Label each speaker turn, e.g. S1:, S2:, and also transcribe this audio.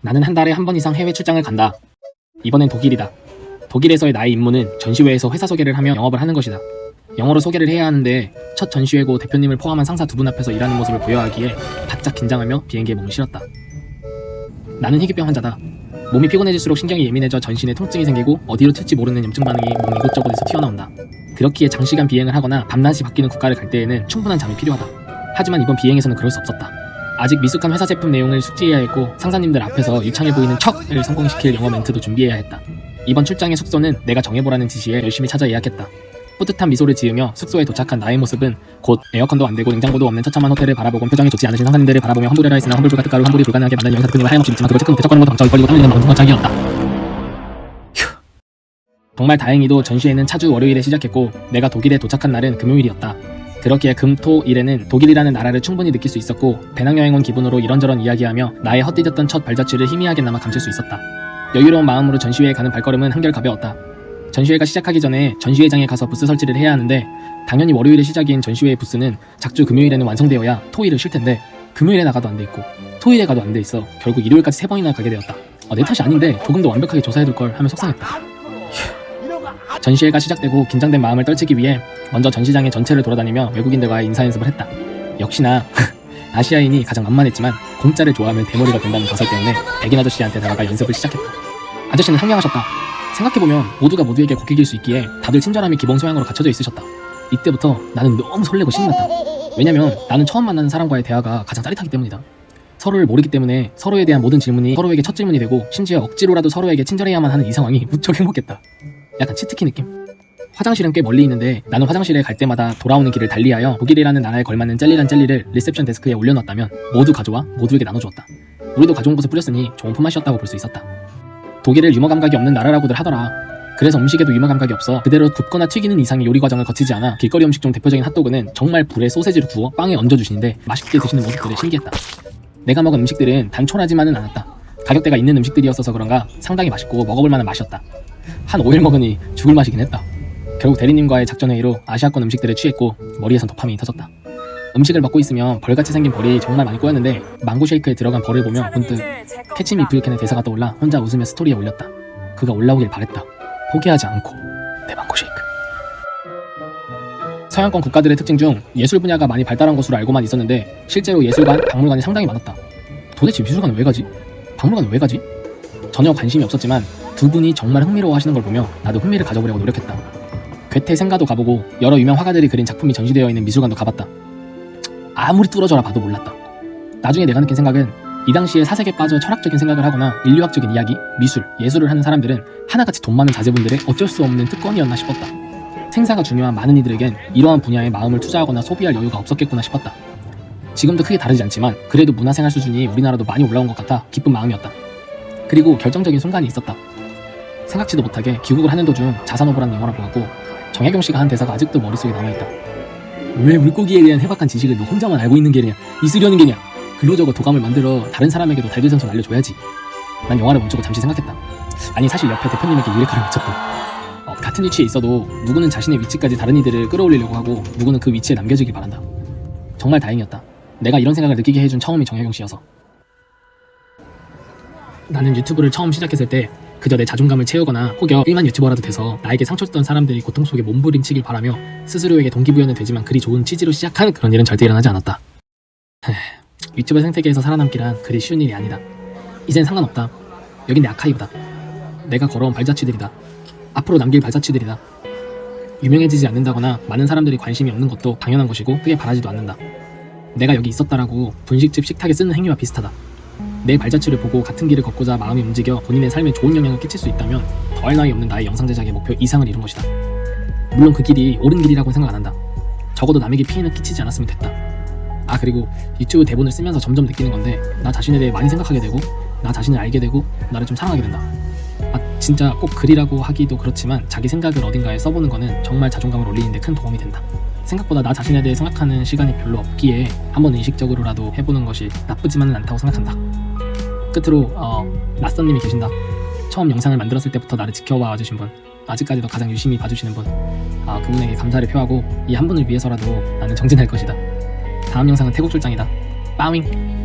S1: 나는 한 달에 한 번 이상 해외 출장을 간다. 이번엔 독일이다. 독일에서의 나의 임무는 전시회에서 회사 소개를 하며 영업을 하는 것이다. 영어로 소개를 해야 하는데 첫 전시회고 대표님을 포함한 상사 두 분 앞에서 일하는 모습을 보여야 하기에 바짝 긴장하며 비행기에 몸을 실었다. 나는 희귀병 환자다. 몸이 피곤해질수록 신경이 예민해져 전신에 통증이 생기고 어디로 튈지 모르는 염증 반응이 몸 이곳저곳에서 튀어나온다. 그렇기에 장시간 비행을 하거나 밤낮이 바뀌는 국가를 갈 때에는 충분한 잠이 필요하다. 하지만 이번 비행에서는 그럴 수 없었다. 아직 미숙한 회사 제품 내용을 숙지해야 했고 상사님들 앞에서 유창해 보이는 척을 성공시킬 영어 멘트도 준비해야 했다. 이번 출장의 숙소는 내가 정해보라는 지시에 열심히 찾아 예약했다. 뿌듯한 미소를 지으며 숙소에 도착한 나의 모습은 곧 에어컨도 안되고 냉장고도 없는 처참한 호텔을 바라보고 표정이 좋지 않으신 상사님들을 바라보며 환불해라 했으나 환불 가득가루 환불이 불가능하게 만든 여기서 대표님을 하염없이 믿지만 그걸 체크 못해 척거리는 것도 방짝이 걸리고 땀 흘리는 멍청한 짝이었다. 정말 다행히도 전시회는 차주 월요일에 시작했고 내가 독일에 도착한 날은 금요일이었다. 그렇기에 금, 토, 일에는 독일이라는 나라를 충분히 느낄 수 있었고 배낭여행 온 기분으로 이런저런 이야기하며 나의 헛디뎠던 첫 발자취를 희미하게나마 감출 수 있었다. 여유로운 마음으로 전시회에 가는 발걸음은 한결 가벼웠다. 전시회가 시작하기 전에 전시회장에 가서 부스 설치를 해야 하는데 당연히 월요일의 시작인 전시회의 부스는 작주 금요일에는 완성되어야 토일을 쉴 텐데 금요일에 나가도 안 돼 있고 토일에 가도 안 돼 있어 결국 일요일까지 3번이나 가게 되었다. 내 탓이 아닌데 조금 더 완벽하게 조사해둘 걸 하며 속상했다. 전시회가 시작되고 긴장된 마음을 떨치기 위해 먼저 전시장의 전체를 돌아다니며 외국인들과의 인사 연습을 했다. 역시나 아시아인이 가장 만만했지만 공짜를 좋아하면 대머리가 된다는 가설 때문에 백인 아저씨한테 다가가 연습을 시작했다. 아저씨는 상냥하셨다. 생각해보면 모두가 모두에게 고객일 수 있기에 다들 친절함이 기본 소양으로 갖춰져 있으셨다. 이때부터 나는 너무 설레고 신이 났다. 왜냐면 나는 처음 만나는 사람과의 대화가 가장 짜릿하기 때문이다. 서로를 모르기 때문에 서로에 대한 모든 질문이 서로에게 첫 질문이 되고 심지어 억지로라도 서로에게 친절해야만 하는 이 상황이 무척 행복했다. 약간 치트키 느낌? 화장실은 꽤 멀리 있는데 나는 화장실에 갈 때마다 돌아오는 길을 달리하여 독일이라는 나라에 걸맞는 젤리란 젤리를 리셉션 데스크에 올려놨다면 모두 가져와 모두에게 나눠주었다. 우리도 가져온 것을 뿌렸으니 좋은 품맛이었다고 볼 수 있었다. 독일을 유머 감각이 없는 나라라고들 하더라. 그래서 음식에도 유머 감각이 없어 그대로 굽거나 튀기는 이상의 요리 과정을 거치지 않아 길거리 음식 중 대표적인 핫도그는 정말 불에 소세지를 구워 빵에 얹어주시는데 맛있게 드시는 모습들에 신기했다. 내가 먹은 음식들은 단촐하지만은 않았다. 가격대가 있는 음식들이었어서 그런가 상당히 맛있고 먹어볼 만한 맛이었다. 한 5일 먹으니 죽을 맛이긴 했다. 결국 대리님과의 작전회의로 아시아권 음식들에 취했고 머리에선 도파민이 터졌다. 음식을 먹고 있으면 벌같이 생긴 벌이 정말 많이 꼬였는데 망고 쉐이크에 들어간 벌을 보며 문득 캐치 미 이프 캔의 대사가 떠올라 혼자 웃으며 스토리에 올렸다. 그가 올라오길 바랬다. 포기하지 않고 내 망고 쉐이크. 서양권 국가들의 특징 중 예술 분야가 많이 발달한 것으로 알고만 있었는데 실제로 예술관, 박물관이 상당히 많았다. 도대체 미술관은 왜 가지? 박물관은 왜 가지? 전혀 관심이 없었지만 두 분이 정말 흥미로워하시는 걸 보며 나도 흥미를 가져보려고 노력했다. 괴테 생가도 가보고 여러 유명 화가들이 그린 작품이 전시되어 있는 미술관도 가봤다. 아무리 뚫어져라 봐도 몰랐다. 나중에 내가 느낀 생각은 이 당시에 사색에 빠져 철학적인 생각을 하거나 인류학적인 이야기, 미술, 예술을 하는 사람들은 하나같이 돈 많은 자제분들의 어쩔 수 없는 특권이었나 싶었다. 생사가 중요한 많은 이들에겐 이러한 분야에 마음을 투자하거나 소비할 여유가 없었겠구나 싶었다. 지금도 크게 다르지 않지만 그래도 문화생활 수준이 우리나라도 많이 올라온 것 같아 기쁜 마음이었다. 그리고 결정적인 순간이 있었다. 생각지도 못하게 귀국을 하는 도중 자산오보라는 영화를 보았고 정혜경 씨가 한 대사가 아직도 머릿속에 남아있다. 왜 물고기에 대한 해박한 지식을 너 혼자만 알고 있는 게냐? 있으려는 게냐? 글로저거 도감을 만들어 다른 사람에게도 달들생선 알려줘야지. 난 영화를 멈추고 잠시 생각했다. 아니 사실 옆에 대표님에게 유레카를 미쳤다. 같은 위치에 있어도 누구는 자신의 위치까지 다른 이들을 끌어올리려고 하고 누구는 그 위치에 남겨지길 바란다. 정말 다행이었다. 내가 이런 생각을 느끼게 해준 처음이 정혜경 씨여서. 나는 유튜브를 처음 시작했을 때 그저 내 자존감을 채우거나 혹여 1만 유튜버라도 돼서 나에게 상처 줬던 사람들이 고통 속에 몸부림치길 바라며 스스로에게 동기부여는 되지만 그리 좋은 취지로 시작한 그런 일은 절대 일어나지 않았다. 유튜브 생태계에서 살아남기란 그리 쉬운 일이 아니다. 이젠 상관없다. 여긴 내 아카이브다. 내가 걸어온 발자취들이다. 앞으로 남길 발자취들이다. 유명해지지 않는다거나 많은 사람들이 관심이 없는 것도 당연한 것이고 크게 바라지도 않는다. 내가 여기 있었다라고 분식집 식탁에 쓰는 행위와 비슷하다. 내 발자취를 보고 같은 길을 걷고자 마음이 움직여 본인의 삶에 좋은 영향을 끼칠 수 있다면 더할 나위 없는 나의 영상 제작의 목표 이상을 이룬 것이다. 물론 그 길이 옳은 길이라고 생각 안 한다. 적어도 남에게 피해는 끼치지 않았으면 됐다. 그리고 유튜브 대본을 쓰면서 점점 느끼는 건데 나 자신에 대해 많이 생각하게 되고 나 자신을 알게 되고 나를 좀 사랑하게 된다. 진짜 꼭 글이라고 하기도 그렇지만 자기 생각을 어딘가에 써보는 거는 정말 자존감을 올리는데 큰 도움이 된다. 생각보다 나 자신에 대해 생각하는 시간이 별로 없기에 한번 의식적으로라도 해보는 것이 나쁘지만은 않다고 생각한다. 끝으로 낯선님이 계신다. 처음 영상을 만들었을 때부터 나를 지켜봐 와주신 분, 아직까지도 가장 유심히 봐주시는 분, 그분에게 감사를 표하고 이 한 분을 위해서라도 나는 정진할 것이다. 다음 영상은 태국 출장이다. 빠윙.